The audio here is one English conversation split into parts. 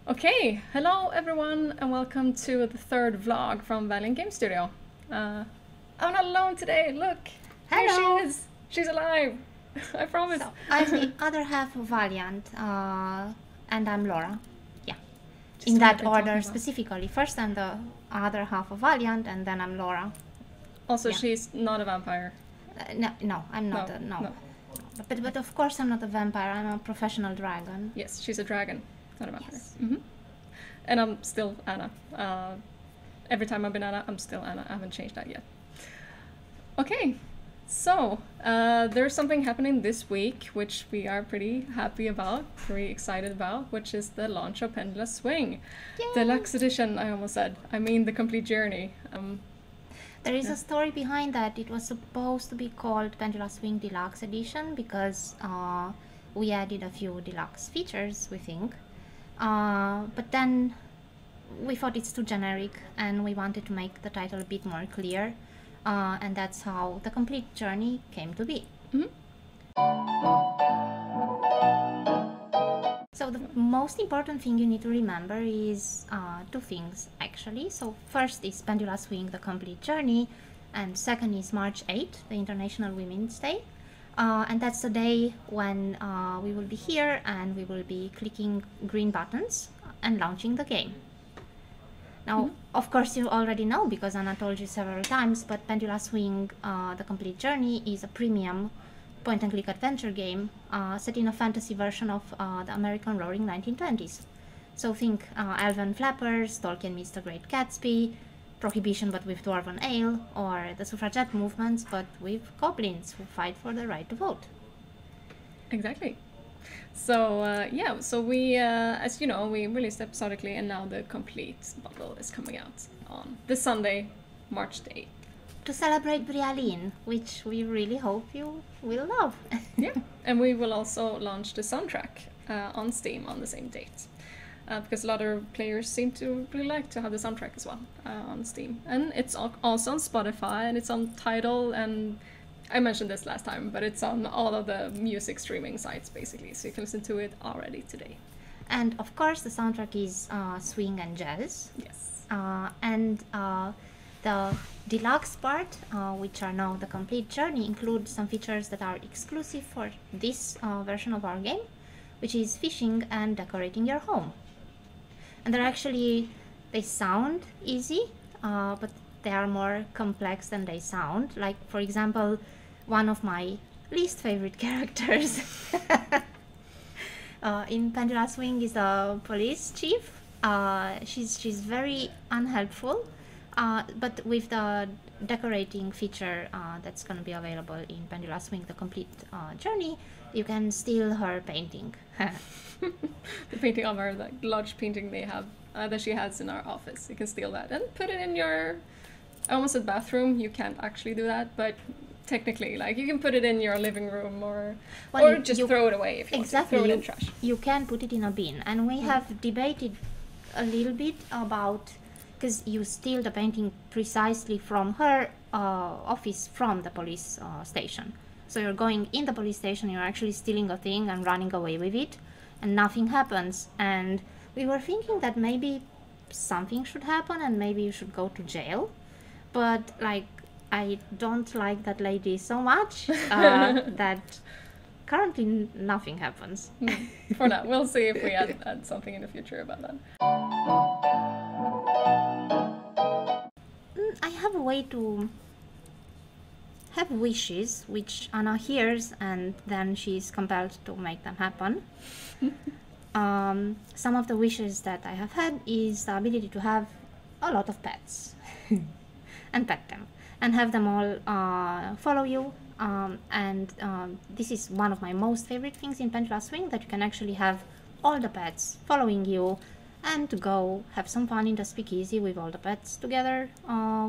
Okay, hello everyone and welcome to the third vlog from Valiant Game Studio. I'm not alone today, look! Here Hello. she is! She's alive! I promise! So I'm the other half of Valiant, and I'm Laura. Yeah, Just in what I've that been talking order about. specifically. First I'm the other half of Valiant, and then I'm Laura. Also, Yeah. she's not a vampire. No, I'm not. No. But of course I'm not a vampire. I'm a professional dragon. Yes, she's a dragon, not a vampire. Yes. And I'm still Anna. Every time I've been Anna, I'm still Anna. I haven't changed that yet. Okay, so there's something happening this week which we are pretty happy about, pretty excited about, which is the launch of Pendula Swing. Yay! Deluxe edition, I almost said. I mean the complete journey. There is a story behind that. It was supposed to be called Pendula Swing Deluxe Edition because we added a few deluxe features, we think. But then we thought it's too generic and we wanted to make the title a bit more clear. And that's how the complete journey came to be. So the most important thing you need to remember is two things actually. So first is Pendula Swing, the complete journey, and second is March 8th, the International Women's Day. And that's the day when we will be here and we will be clicking green buttons and launching the game. Now, of course, you already know because Anna told you several times, but Pendula Swing, the complete journey, is a premium point-and-click adventure game set in a fantasy version of the American Roaring 1920s. So think Elven Flappers, Tolkien meets the Great Gatsby, Prohibition but with Dwarven Ale, or the suffragette movements but with goblins who fight for the right to vote. Exactly. So yeah, so we, as you know, we released episodically and now the complete bundle is coming out on this Sunday, March the 8th. To celebrate Brialine, which we really hope you will love. Yeah, and we will also launch the soundtrack on Steam on the same date. Because a lot of players seem to really like to have the soundtrack as well on Steam. And it's also on Spotify and it's on Tidal, and I mentioned this last time, but it's on all of the music streaming sites basically, so you can listen to it already today. And of course the soundtrack is swing and jazz. Yes. And the deluxe part, which are now the complete journey, includes some features that are exclusive for this version of our game, which is fishing and decorating your home. And they sound easy, but they are more complex than they sound. Like, for example, one of my least favorite characters in Pendula Swing is the police chief. She's very unhelpful. But with the decorating feature that's going to be available in Pendula Swing, the complete journey, you can steal her painting. The painting of her, like large painting they have that she has in our office. You can steal that and put it in your, I almost said bathroom. You can't actually do that, but technically, like you can put it in your living room or just throw it away if you want to. Throw it in trash. You can put it in a bin, and we have debated a little bit about, because you steal the painting precisely from her office from the police station. So you're going in the police station, you're actually stealing a thing and running away with it, and nothing happens. And we were thinking that maybe something should happen and maybe you should go to jail. But like, I don't like that lady so much that currently nothing happens. For now, we'll see if we add something in the future about that. I have a way to have wishes, which Anna hears and then she's compelled to make them happen. Some of the wishes that I have had is the ability to have a lot of pets and pet them and have them all follow you. This is one of my most favorite things in Pendula Swing, that you can actually have all the pets following you and to go have some fun in the speakeasy with all the pets together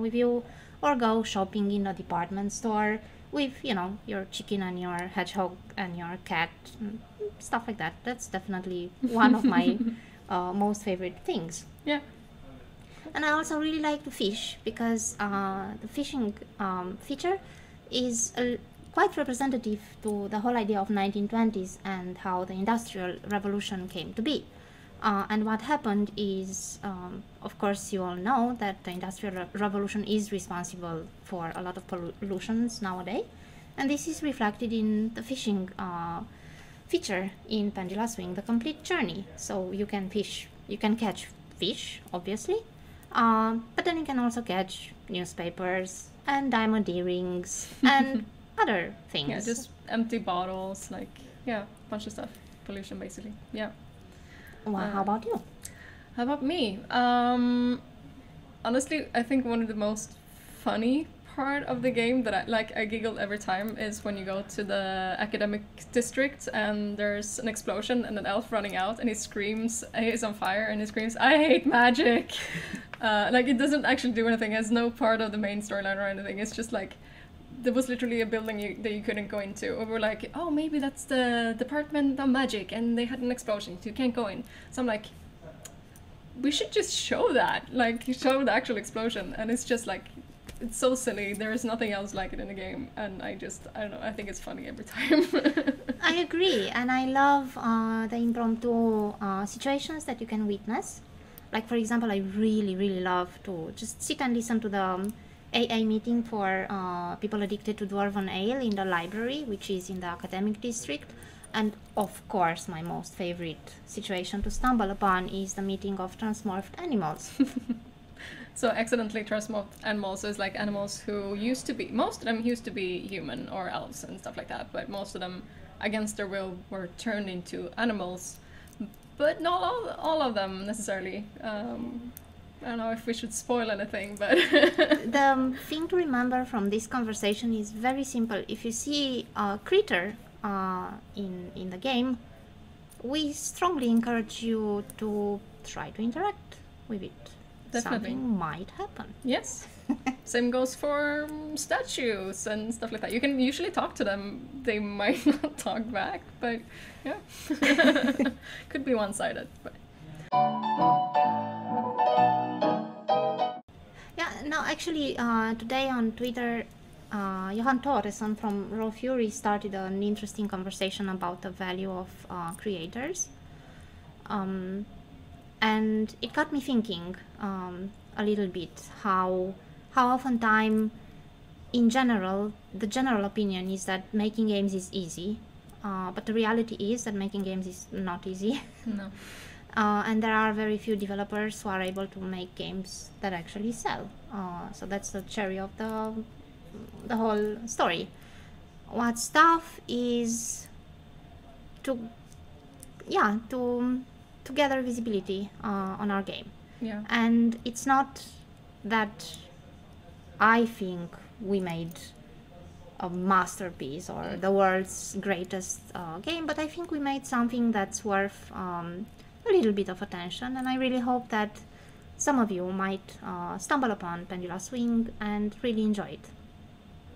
with you, or go shopping in a department store with, you know, your chicken and your hedgehog and your cat, stuff like that. That's definitely one of my most favorite things. Yeah. And I also really like to fish because the fishing feature is quite representative to the whole idea of 1920s and how the Industrial Revolution came to be. And what happened is, of course, you all know that the Industrial Revolution is responsible for a lot of pollutions nowadays. And this is reflected in the fishing feature in Pendula Swing, the complete journey. So you can catch fish, obviously, but then you can also catch newspapers and diamond earrings and other things. Yeah, just empty bottles, like, yeah, bunch of stuff. Pollution, basically. Yeah. Well, how about you? How about me? Honestly, I think one of the most funny part of the game that I giggle every time is when you go to the academic district and there's an explosion and an elf running out and he screams, he's on fire and he screams, "I hate magic!" Like, it doesn't actually do anything. It has no part of the main storyline or anything. It's just like, there was literally a building that you couldn't go into. Or we're like, oh, maybe that's the Department of Magic and they had an explosion, so you can't go in. So I'm like, we should just show that, like, show the actual explosion. And it's just like, it's so silly. There is nothing else like it in the game. And I don't know, I think it's funny every time. I agree. And I love the impromptu situations that you can witness. Like, for example, I really, really love to just sit and listen to the AA meeting for people addicted to Dwarven Ale in the library, which is in the academic district. And of course, my most favorite situation to stumble upon is the meeting of transmorphed animals. So accidentally transmorphed animals is like animals who used to be, most of them used to be human or elves and stuff like that, but most of them, against their will, were turned into animals. But not all of them necessarily. I don't know if we should spoil anything, but... The thing to remember from this conversation is very simple. If you see a critter in the game, we strongly encourage you to try to interact with it. Definitely. Something might happen. Yes. Same goes for statues and stuff like that. You can usually talk to them. They might not talk back, but yeah. Could be one-sided, but... Yeah, no, actually, today on Twitter, Johan Torresson from Raw Fury started an interesting conversation about the value of creators. And it got me thinking a little bit how oftentimes, in general, the general opinion is that making games is easy, but the reality is that making games is not easy. No. And there are very few developers who are able to make games that actually sell. So that's the cherry of the whole story. What's tough is to gather visibility on our game. Yeah. And it's not that I think we made a masterpiece or the world's greatest game, but I think we made something that's worth a little bit of attention, and I really hope that some of you might stumble upon Pendula Swing and really enjoy it.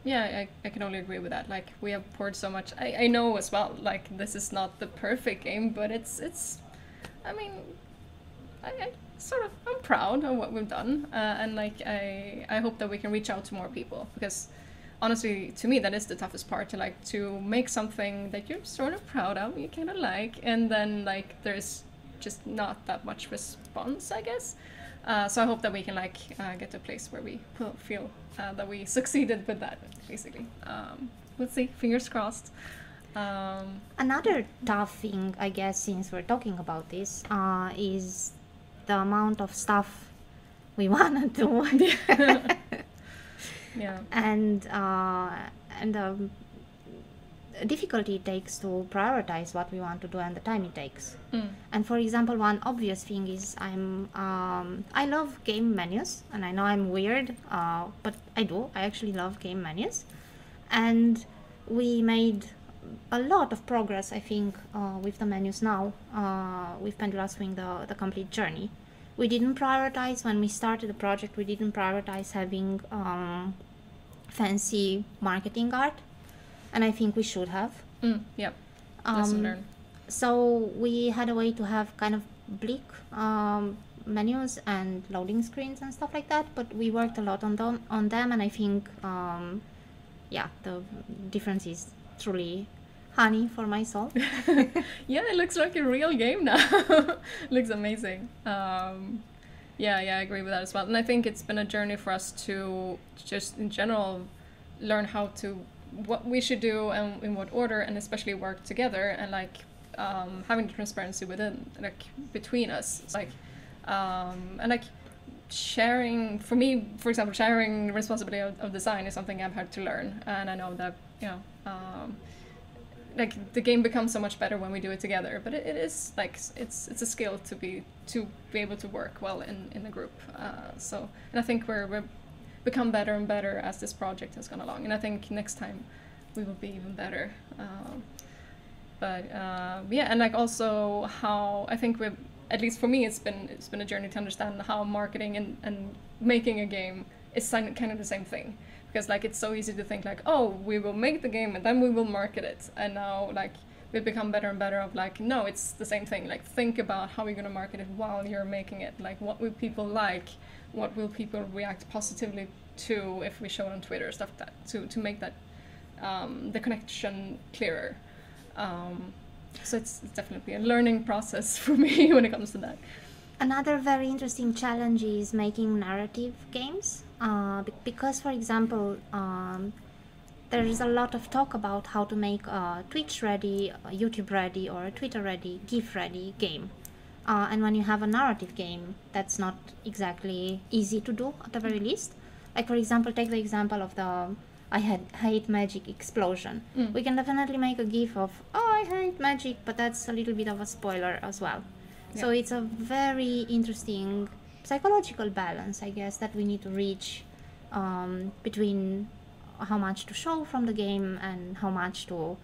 Yeah, I can only agree with that. Like, we have poured so much. I know as well, like, this is not the perfect game, but it's I mean, I'm proud of what we've done, and like, I hope that we can reach out to more people, because honestly, to me, that is the toughest part, to make something that you're sort of proud of, you kind of like, and then like there's just not that much response, I guess. So I hope that we can get to a place where we feel that we succeeded with that, basically. Let's see, fingers crossed. Another tough thing, I guess, since we're talking about this, is the amount of stuff we want to do. Yeah. And the difficulty it takes to prioritize what we want to do and the time it takes. And for example, one obvious thing is I love game menus, and I know I'm weird, but I actually love game menus. And we made a lot of progress, I think, with the menus now, with Pendula Swing, the complete journey. We didn't prioritize, when we started the project, we didn't prioritize having fancy marketing art, and I think we should have. Yeah, lesson learned. So we had a way to have kind of bleak menus and loading screens and stuff like that, but we worked a lot on them, and I think the difference is truly honey for my soul. Yeah, it looks like a real game now. Looks amazing. Yeah, I agree with that as well. And I think it's been a journey for us to just in general learn how to what we should do and in what order, and especially work together, and like having the transparency within like between us. It's like and like sharing, for me, for example, sharing responsibility of design is something I've had to learn, and I know that like the game becomes so much better when we do it together. But it is like it's a skill to be able to work well in a group. So, and I think we're become better and better as this project has gone along, and I think next time we will be even better. Yeah, and like also how I think we've, at least for me, it's been a journey to understand how marketing and making a game is kind of the same thing, because like it's so easy to think like, oh, we will make the game and then we will market it, and now like we've become better and better of like, no, it's the same thing. Like think about how you're going to market it while you're making it. Like what will people like? What will people react positively to if we show it on Twitter, stuff like that, to make that the connection clearer. So it's definitely a learning process for me when it comes to that. Another very interesting challenge is making narrative games, because, for example, there is a lot of talk about how to make a Twitch-ready, YouTube-ready, or a Twitter-ready, GIF-ready game. And when you have a narrative game, that's not exactly easy to do, at the very least. Like, for example, take the example of the hate magic explosion. We can definitely make a GIF of, oh, I hate magic, but that's a little bit of a spoiler as well. Yeah. So it's a very interesting psychological balance, I guess, that we need to reach between how much to show from the game and how much to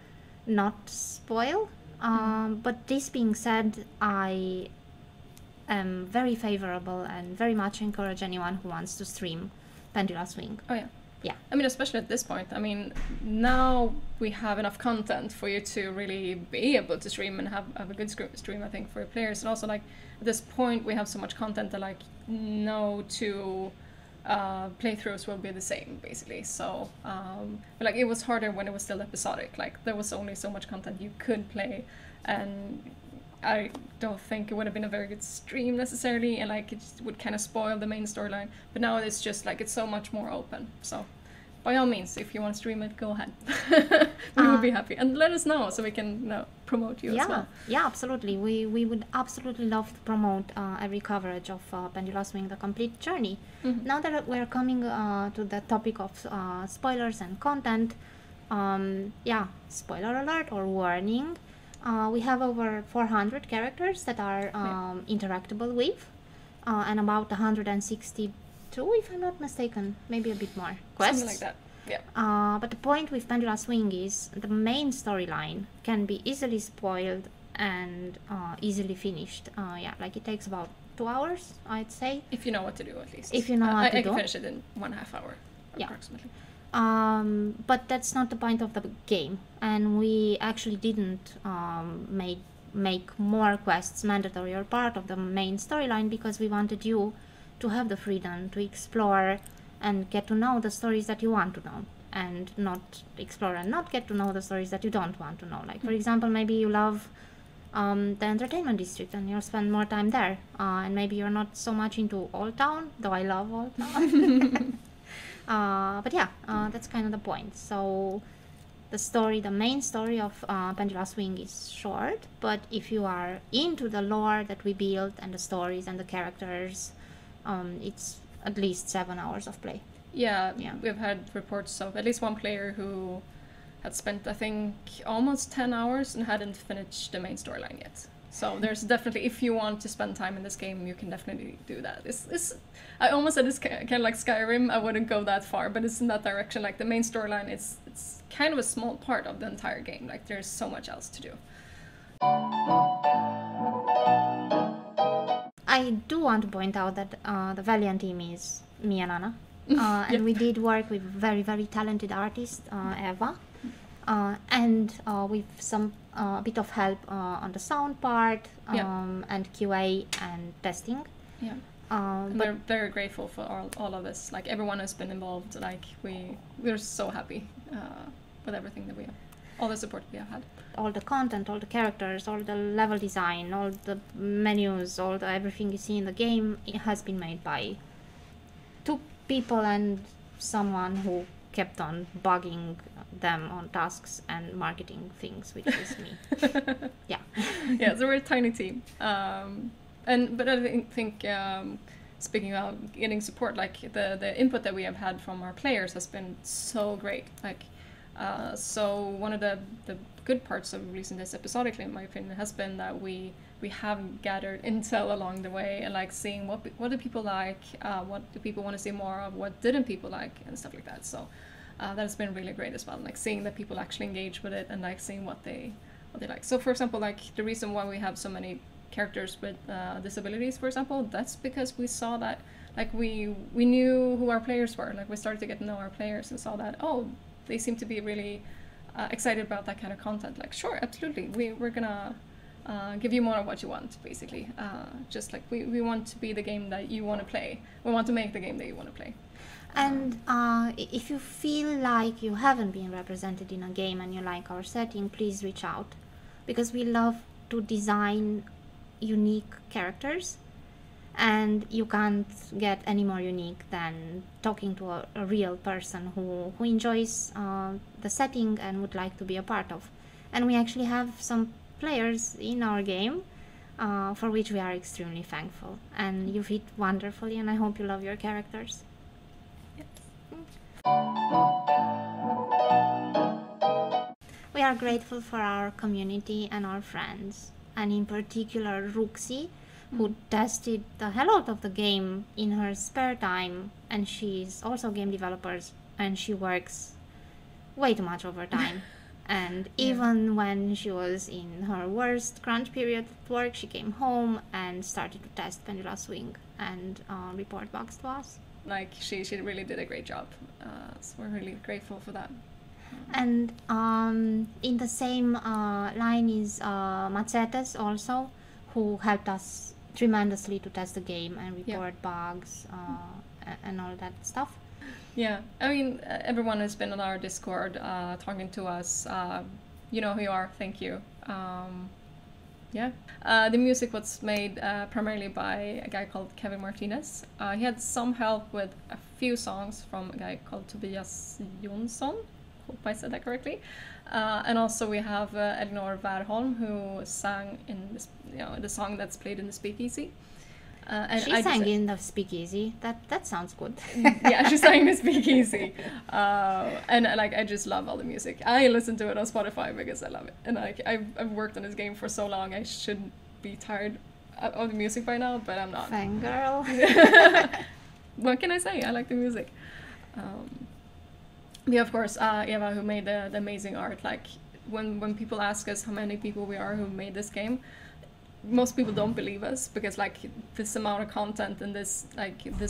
not spoil. But this being said, I am very favorable and very much encourage anyone who wants to stream Pendula Swing. Oh yeah. Yeah. I mean, especially at this point. I mean, now we have enough content for you to really be able to stream and have a good stream, I think, for your players. And also, like, at this point, we have so much content that, like, no two playthroughs will be the same, basically. So, but, like, it was harder when it was still episodic. Like, there was only so much content you could play, and I don't think it would have been a very good stream necessarily, and like it would kind of spoil the main storyline. But now it's just like it's so much more open. So by all means, if you want to stream it, go ahead. We would be happy, and let us know so we can promote you as well. Yeah, absolutely. We would absolutely love to promote every coverage of Pendula Swing: The Complete Journey. Now that we're coming to the topic of spoilers and content, spoiler alert or warning. We have over 400 characters that are interactable with, and about 162, if I'm not mistaken, maybe a bit more, quests. Something like that, yeah. But the point with Pendula Swing is the main storyline can be easily spoiled and easily finished. Like it takes about 2 hours, I'd say. If you know what to do, at least. If you know what to do. I can finish it in 1.5 hour, approximately. But that's not the point of the game, and we actually didn't make more quests mandatory or part of the main storyline because we wanted you to have the freedom to explore and get to know the stories that you want to know, and not explore and not get to know the stories that you don't want to know. Like, for example, maybe you love the entertainment district and you'll spend more time there, and maybe you're not so much into Old Town, though I love Old Town. But yeah, that's kind of the point. So the main story of Pendula Swing is short, but if you are into the lore that we built and the stories and the characters, it's at least 7 hours of play. Yeah, we've had reports of at least one player who had spent, I think, almost 10 hours and hadn't finished the main storyline yet. So there's definitely, if you want to spend time in this game, you can definitely do that. I almost said it's kind of like Skyrim. I wouldn't go that far, but it's in that direction. Like the main storyline, it's kind of a small part of the entire game. Like there's so much else to do. I do want to point out that the Valiant team is me and Anna, and we did work with very, very talented artist Eva, and with some bit of help on the sound part, and QA and testing. Yeah. And we're very grateful for all of this. Like everyone has been involved. Like we're so happy with everything that we have. all the support we have had. All the content, all the characters, all the level design, all the menus, everything you see in the game, it has been made by 2 people and someone who kept on bugging them on tasks and marketing things, which is me. Yeah. Yeah, so we're a tiny team. But I think speaking of getting support, like the input that we have had from our players has been so great. Like, so one of the good parts of releasing this episodically, in my opinion, has been that we have gathered intel along the way and like seeing what do people like, what do people want to see more of, what didn't people like, and stuff like that. So that has been really great as well. Like seeing that people actually engage with it and like seeing what they like. So for example, like the reason why we have so many characters with disabilities, for example, that's because we saw that like we knew who our players were. Like we started to get to know our players and saw that, oh, they seem to be really excited about that kind of content. Like, sure, absolutely, we're gonna give you more of what you want, basically. Just like we want to be the game that you want to play. We want to make the game that you want to play. And if you feel like you haven't been represented in a game and you like our setting, please reach out, because we love to design unique characters, and you can't get any more unique than talking to a real person who enjoys the setting and would like to be a part of. And we actually have some players in our game for which we are extremely thankful, and you fit wonderfully, and I hope you love your characters. Yes. We are grateful for our community and our friends, and in particular Ruxi, who tested the hell out of the game in her spare time, and she's also a game developer, and she works way too much overtime. And even when she was in her worst crunch period at work, she came home and started to test Pendula Swing and report bugs to us. Like she really did a great job, so we're really grateful for that. And in the same line is Matsetes also, who helped us tremendously to test the game and report bugs and all that stuff. Yeah, I mean, everyone has been on our Discord talking to us. You know who you are, thank you. The music was made primarily by a guy called Kevin Martinez. He had some help with a few songs from a guy called Tobias Jonsson. Hope I said that correctly. And also we have Elinor Wärholm, who sang in the song that's played in the Speakeasy. And she sang in the Speakeasy. That sounds good. Yeah, she sang in the Speakeasy. And like I just love all the music. I listen to it on Spotify because I love it. And like I've worked on this game for so long, I should be tired of the music by now, but I'm not. Fangirl. What can I say? I like the music. Yeah, of course, Eva, who made the amazing art. Like when people ask us how many people we are who made this game, most people don't believe us, because like this amount of content and this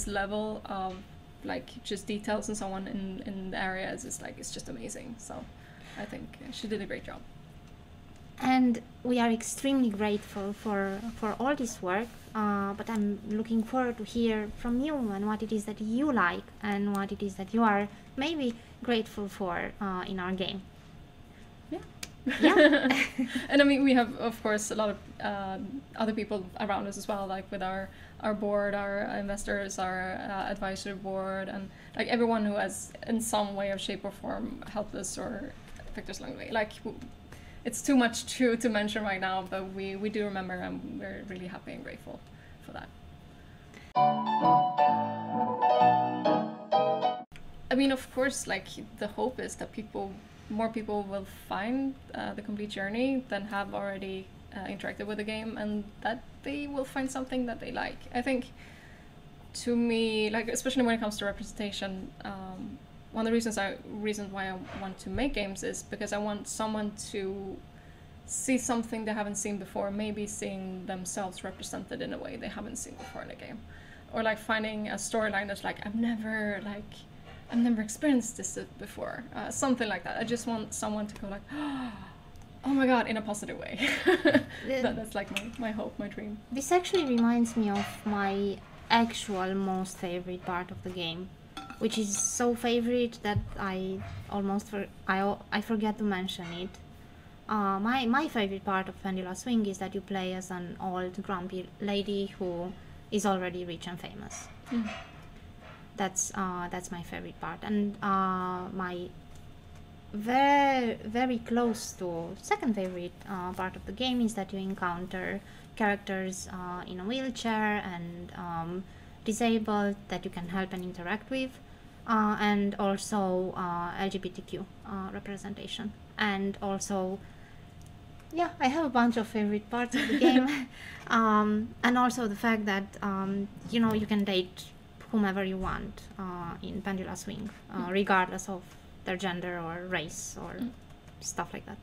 level of like just details and so on in the areas is like, it's just amazing. So I think she did a great job. And we are extremely grateful for all this work, but I'm looking forward to hear from you and what it is that you like and what it is that you are maybe grateful for in our game. Yeah. And I mean, we have, of course, a lot of other people around us as well, like with our board, our investors, our advisory board, and like everyone who has in some way or shape or form helped us or affected us along the way. Like it's too much to mention right now, but we do remember, and we're really happy and grateful for that. I mean, of course, like the hope is that more people will find the complete journey than have already interacted with the game, and that they will find something that they like. I think, to me, like especially when it comes to representation, one of the reasons why I want to make games is because I want someone to see something they haven't seen before, maybe seeing themselves represented in a way they haven't seen before in a game, or like finding a storyline that's like, I've never experienced this before, something like that. I just want someone to go like, oh my god, in a positive way. That's like my hope, my dream. This actually reminds me of my actual most favorite part of the game, which is so favorite that I almost I forget to mention it. My favorite part of Pendula Swing is that you play as an old grumpy lady who is already rich and famous. That's my favorite part, and my very close to second favorite part of the game is that you encounter characters in a wheelchair and disabled that you can help and interact with, and also LGBTQ representation, and also I have a bunch of favorite parts of the game, and also the fact that you can date whomever you want in Pendula Swing, regardless of their gender or race or stuff like that.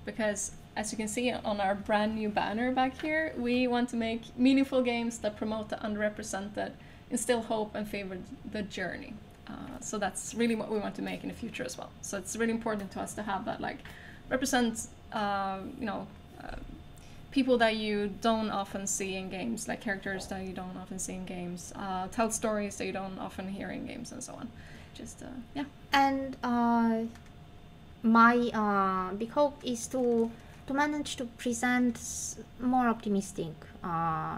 Because as you can see on our brand new banner back here, we want to make meaningful games that promote the underrepresented, instill hope, and favor the journey. So that's really what we want to make in the future as well. So it's really important to us to have that, like, represent people that you don't often see in games, like characters that you don't often see in games, tell stories that you don't often hear in games, and so on. Just And my big hope is to manage to present more optimistic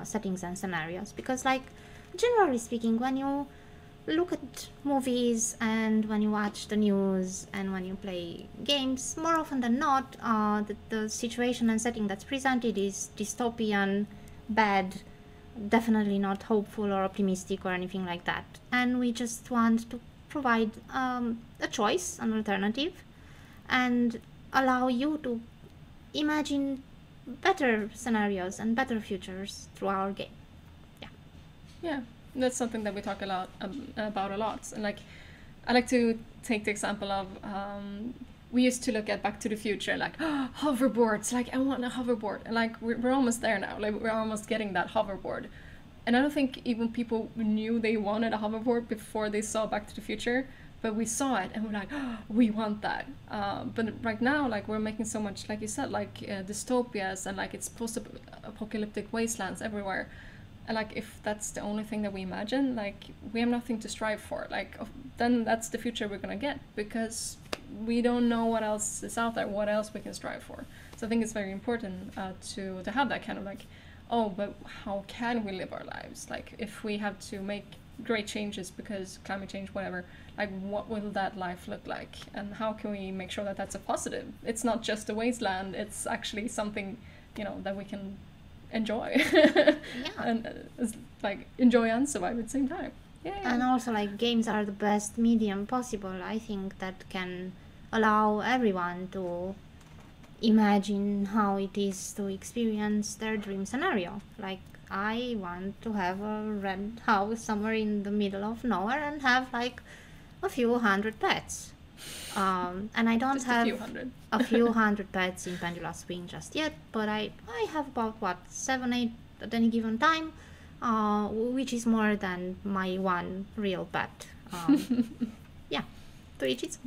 settings and scenarios, because, like, generally speaking, when you look at movies and when you watch the news and when you play games, more often than not, the situation and setting that's presented is dystopian, bad, definitely not hopeful or optimistic or anything like that. And we just want to provide a choice, an alternative, and allow you to imagine better scenarios and better futures through our game. Yeah, that's something that we talk a lot about a lot. And, like, I like to take the example of we used to look at Back to the Future, like, hoverboards, like, I want a hoverboard, and, like, we're almost there now, like, we're almost getting that hoverboard. And I don't think even people knew they wanted a hoverboard before they saw Back to the Future, but we saw it and we're like, we want that. But right now, like, we're making so much, like you said, like dystopias, and, like, it's post-apocalyptic wastelands everywhere. And, like, if that's the only thing that we imagine, like, we have nothing to strive for. Like, then that's the future we're gonna get, because we don't know what else is out there, what else we can strive for. So I think it's very important to have that kind of, like, oh, but how can we live our lives? Like, if we have to make great changes because climate change, whatever, like, what will that life look like? And how can we make sure that that's a positive? It's not just a wasteland, it's actually something, that we can enjoy. And like, enjoy and survive at the same time. And also, like, games are the best medium possible, I think, that can allow everyone to imagine how it is to experience their dream scenario. Like, I want to have a red house somewhere in the middle of nowhere and have, like, a few hundred pets. And I don't just have a few hundred pets in Pendula Swing just yet, but I have about 7, 8 at any given time, which is more than my one real pet. To each its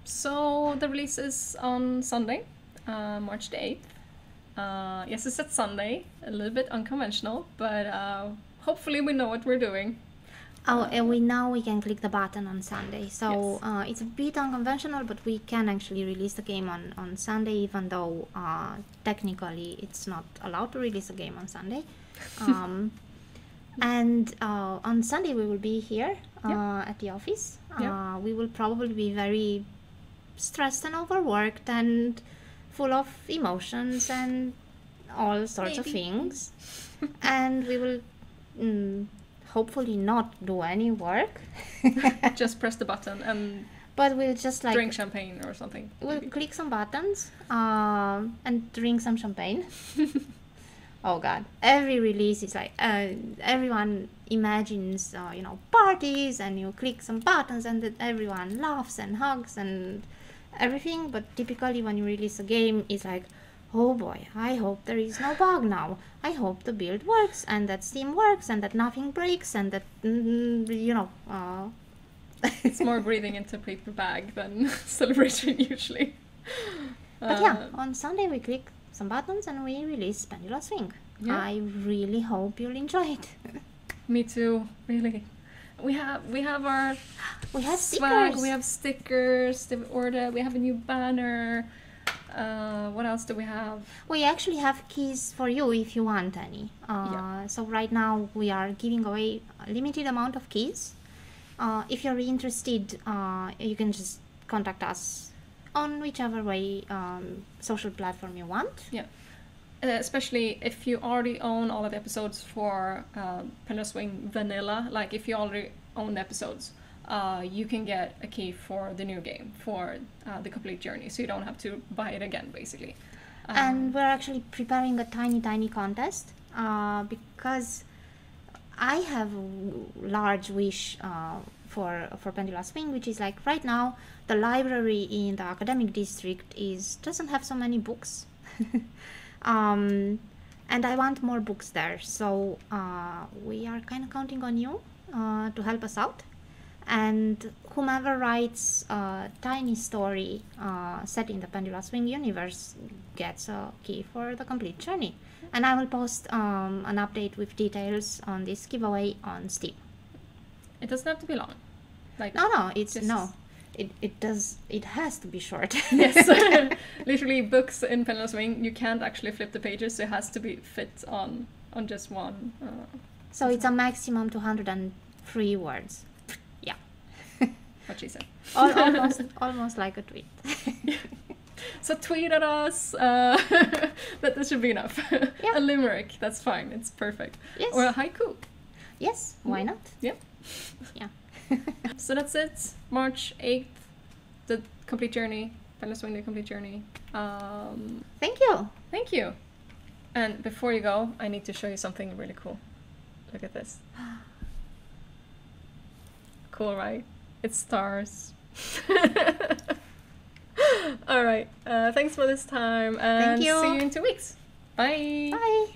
So the release is on Sunday, March the 8th. Yes, it's at Sunday, a little bit unconventional, but hopefully we know what we're doing. And we can click the button on Sunday. So yes. It's a bit unconventional, but we can actually release the game on Sunday, even though technically it's not allowed to release a game on Sunday. And on Sunday we will be here at the office. We will probably be very stressed and overworked and full of emotions and all sorts of things. And we will hopefully not do any work. Just press the button and but we'll just, like, drink champagne or something. We'll click some buttons and drink some champagne. Oh god, every release is like everyone imagines parties, and you click some buttons and then everyone laughs and hugs and everything. But typically when you release a game, it's like, oh boy, I hope there is no bug now. I hope the build works and that Steam works and that nothing breaks and that It's more breathing into a paper bag than celebration usually. But on Sunday we click some buttons, and we release Pendula Swing. Yeah. I really hope you'll enjoy it. Me too, really. We have our We have swag, stickers. we have stickers, we have a new banner. What else do we have? We actually have keys for you if you want any. So right now we are giving away a limited amount of keys. If you're interested, you can just contact us on whichever way social platform you want. Yeah. Especially if you already own all of the episodes for Pendula Swing Vanilla, like if you already own the episodes, you can get a key for the new game, for the complete journey, so you don't have to buy it again, basically. And we're actually preparing a tiny contest because I have a large wish for Pendula Swing, which is like right now the library in the academic district doesn't have so many books. And I want more books there, so we are kind of counting on you to help us out. And whomever writes a tiny story set in the Pendula Swing universe gets a key for the complete journey. And I will post an update with details on this giveaway on Steam. It doesn't have to be long. Like No, just- it has to be short. Yes, literally books in Pendula Swing, you can't actually flip the pages, so it has to be fit on just one. So it's a maximum 203 words. Yeah. What she said. Almost like a tweet. So tweet at us. That should be enough. Yeah. A limerick, that's fine. It's perfect. Yes. Or a haiku. Yes, why not? Yep. Yeah. So that's it. March 8th, the complete journey. Pendula Swing, the complete journey. Thank you. Thank you. And before you go, I need to show you something really cool. Look at this. Cool, right? It's stars. All right. Thanks for this time, and Thank you. see you in 2 weeks. Bye. Bye.